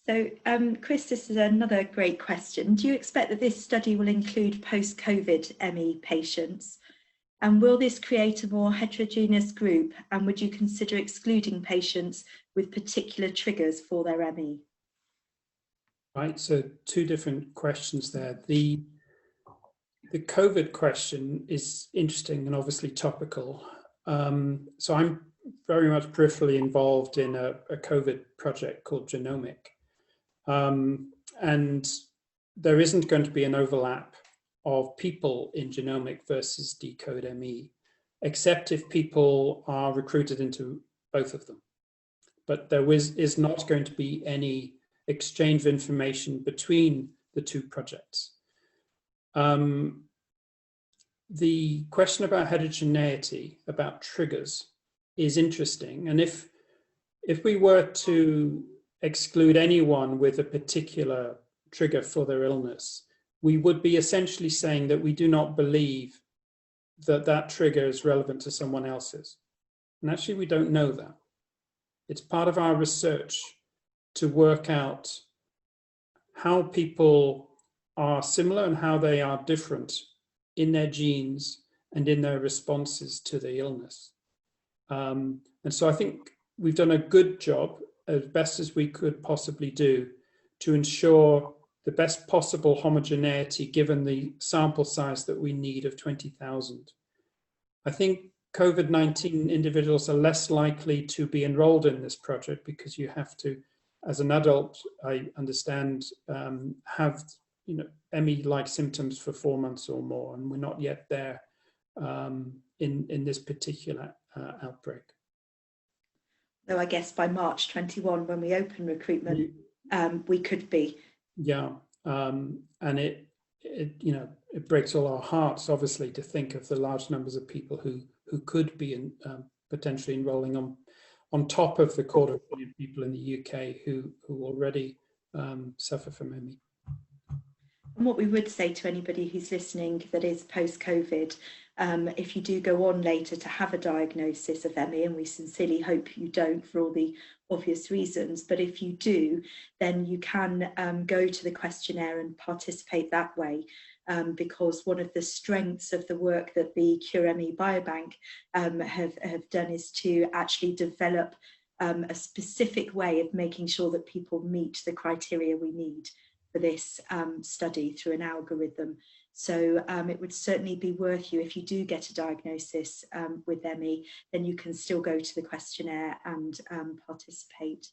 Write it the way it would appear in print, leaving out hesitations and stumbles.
So, Chris, this is another great question. Do you expect that this study will include post-COVID ME patients? And will this create a more heterogeneous group? And would you consider excluding patients with particular triggers for their ME? Right, so two different questions there. The COVID question is interesting and obviously topical. So I'm very much peripherally involved in a COVID project called Genomic. And there isn't going to be an overlap of people in Genomic versus Decode ME, except if people are recruited into both of them. But there is not going to be any exchange of information between the two projects. The question about heterogeneity, about triggers, is interesting. And if we were to exclude anyone with a particular trigger for their illness, we would be essentially saying that we do not believe that that trigger is relevant to someone else's. And actually, we don't know that. It's part of our research to work out how people are similar and how they are different in their genes and in their responses to the illness. And so I think we've done a good job, as best as we could possibly do, to ensure the best possible homogeneity given the sample size that we need of 20,000. I think COVID-19 individuals are less likely to be enrolled in this project because you have to, as an adult, I understand, have ME-like symptoms for 4 months or more, and we're not yet there in this particular outbreak. Though I guess by March 21, when we open recruitment, we could be. Yeah, and it breaks all our hearts, obviously, to think of the large numbers of people who could be potentially enrolling on top of the 250,000 people in the UK who already suffer from ME. And what we would say to anybody who's listening that is post-COVID, if you do go on later to have a diagnosis of ME, and we sincerely hope you don't for all the obvious reasons, but if you do, then you can go to the questionnaire and participate that way. Because one of the strengths of the work that the Cure ME Biobank have done is to actually develop a specific way of making sure that people meet the criteria we need for this study through an algorithm. So it would certainly be worth you, if you do get a diagnosis with ME, then you can still go to the questionnaire and participate.